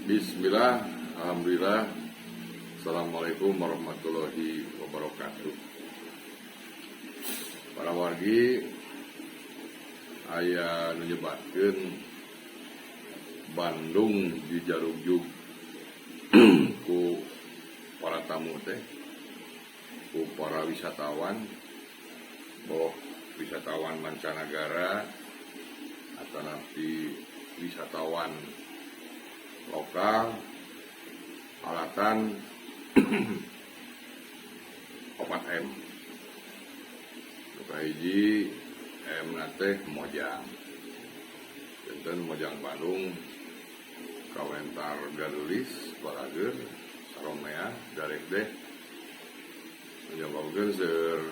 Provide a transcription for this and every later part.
Bismillah, Alhamdulillah, Assalamualaikum warahmatullahi wabarakatuh. Para wargi, aya nyebatkeun Bandung di Jarugjug ku para tamu teh, ku para wisatawan, boh wisatawan mancanagara atau nanti wisatawan lokal, alatan 4M. Hiji M nate Mojang. Janten Mojang Bandung kawentar garulis balager saromea darek deh menjawabkeun seueur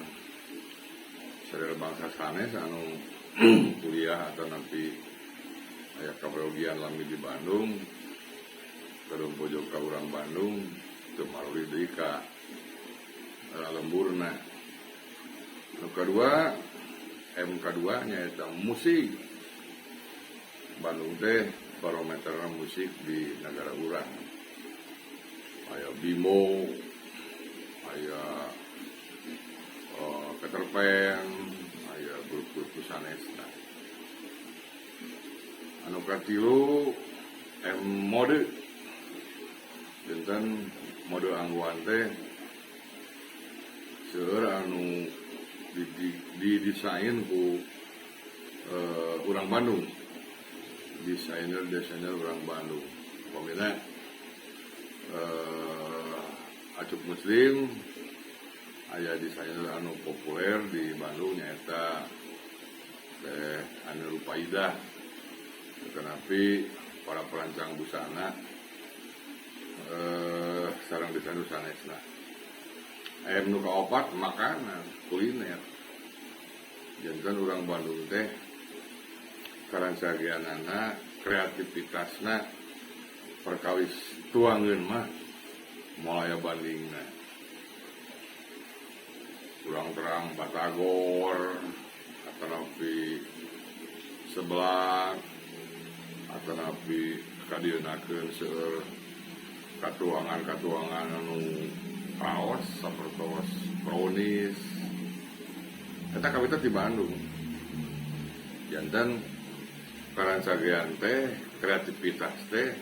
bangsa sanes anu kuliah atau nanti aya kabarogian lami di Bandung kedung pojok ka urang Bandung teu maruli deui ka lemburna. Nu kadua M kadua nyaeta musik. Bandung teh barometerna musik di negara urang. Aya Bimo, aya Keterpen, aya grup-grup sanesna. Anu katilu M mode. Janten mode angguan teh seueur anu didesain ku urang Bandung. Desainer urang Bandung. Pamina Acuk Muslim aya desainer anu populer di Bandung nyaeta teh Anu Rupaidah. Kenapi para perancang busana sareng desainer sanesna. Aya nu kaopat makanan kuliner. Janten urang Bandung teh karansageanana kreativitasna perkawis tuangeun mah moal aya bandingna. Urang terang Batagor atanapi sebelah atanapi kadienakeun seueur katuangan anu kaos sapertos brownies eta kawitna di Bandung. Janten karansagean teh kreativitas teh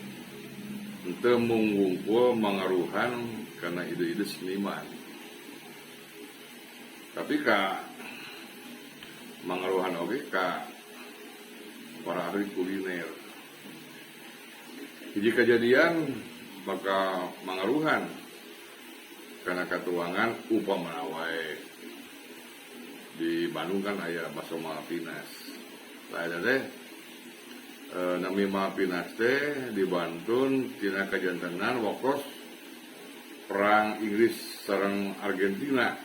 henteu mung wungkul mangaruhan kana ide-ide seniman, tapi ka mangaruhan oge ka para ahli kuliner. Hiji kejadian maka mangaruhan karena katuangan upamana wae di Bandung kan aya bakso Malpinas. Lain teh nami Malpinas teh di Bandung tina kajantenan wakos perang Inggris sareng Argentina.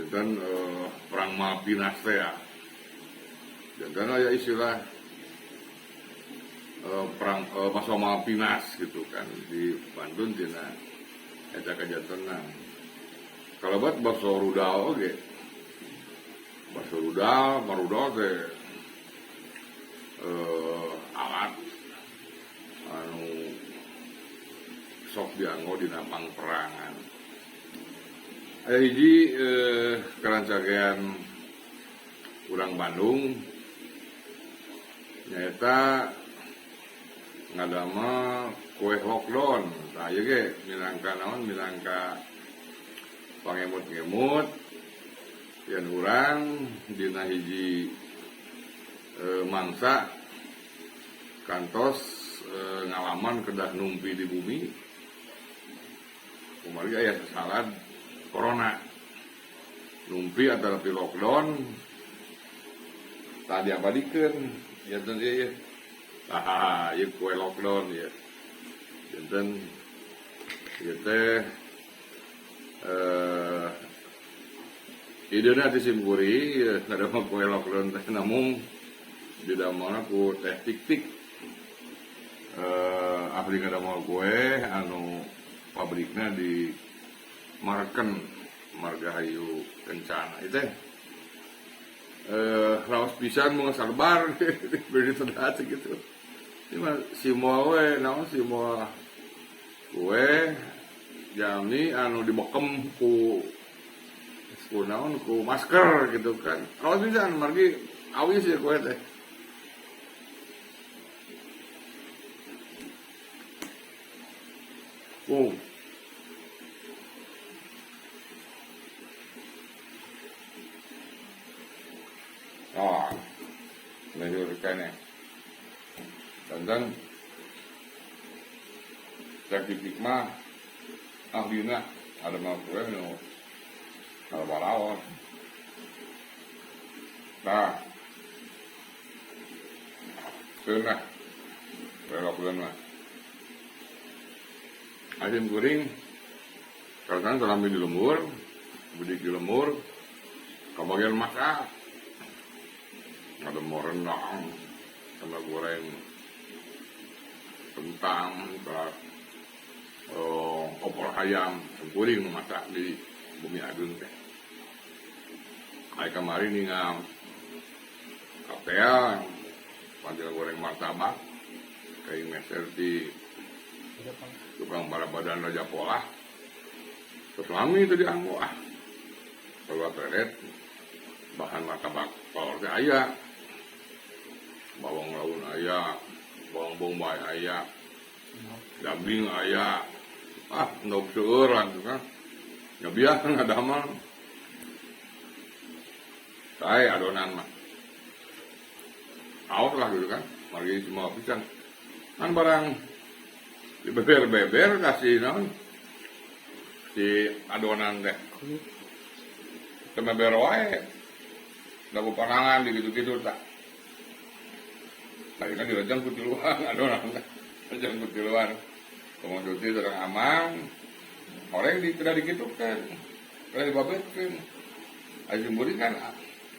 Dan perang Malpinas teh ya. Dan aya istilah perang bakso Malpinas gitu kan di Bandung tina eta kajantenan. Kalau buat bakso rudal oge. Bakso rudal, marudal teh alat anu sok dianggo dina pangperangan. Aya hiji karancagean urang Bandung nyaeta ngadama kue lockdown. Tah ieu ge minangka naon? Minangka pangemut-ngemut yen urang dina hiji mangsa kantos ngalaman kedah numpi di bumi. Kumaha aya sasalad corona. Numpi atau di lockdown tadi abadikeun janten ieu. Ieu kue lockdown ya. Janten ieu teh idena disimpuri ngadama kue lockdown teh namung didamelna ku teh tik-tik. Ahli ngadama kue anu pabrikna di Marken Margahayu Kencana itu raos pisan mau sarbar beri sedati gitu. mah simol we naon simol kue jami anu dibekem ku naon ku masker gitu kan. Awas bisa margi awis ya kue teh. Oh, menunjukkan ya. Dan sertifikat mah akhirnya ada mau kue no kalau barawon. Nah, kena belok mah. Asin kuring, karena dalam di lemur, bedik di lemur, kebagian masak. Ada mau rendang, sama goreng kentang, opor ayam, kuring masak di Bumi Agung teh. Hari kemarin nih kapea, panjang goreng martabak, kayak meser di tukang para badan Raja Polah. Terus lami itu dianggo kalau peret bahan martabak kalau teh aya bawang laun aya, bawang bombay aya, daging aya, ndog seueuran kan. Ya biasa ada mah. Saya adonan mah. Awas lah gitu kan. Mari semua pisan. Kan barang dibeber-beber kasih naon si adonan teh. Temeber wae. Lagu panangan gitu-gitu tak. Tadi kan dirajang kutiluan adonan teh. Rajang kutiluan. Kemudian itu terang aman. Orang yang tidak dikitukan, orang dibabetkan. Aji murid kan,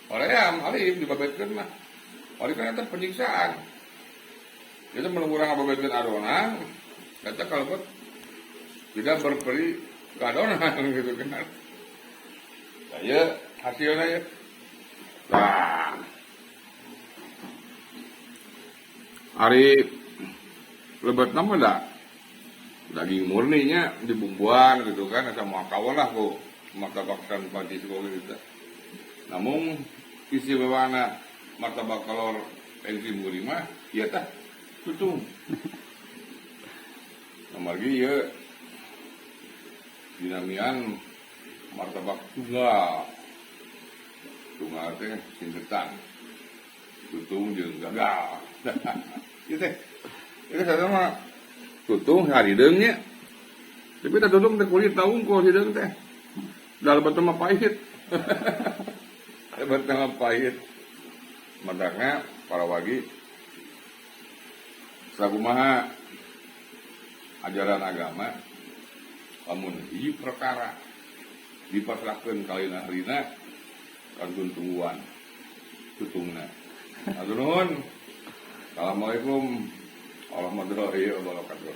orang yang alim dibabetkan mah. Orang kan itu penyiksaan. Itu menurang babetkan adonan, kata kalau tidak berperi ke adonan gitu kan. Saya hasilnya ya. Nah, hari lebat nama dah. Daging murninya dibumbuan gitu kan, sama kawan lah kok martabak dan panci sekolah gitu. Namun isi bewana martabak kalor pensi muri mah, iya tah tutung. Nomor lagi ya dinamian martabak tunggal teh sindetan, tutung jeung gagal. Gitu, itu saya mah. Tutung harideungnya. Tapi tak tutung teh kulit taung kok hideung teh. Dalam betul mah pahit. Betul mah pahit. Madangna para wagi sakumaha ajaran agama lamun hiji perkara dipasrahkeun kalina harina kantun tungguan tutungna. Atur nuhun. Assalamualaikum warahmatullahi wabarakatuh.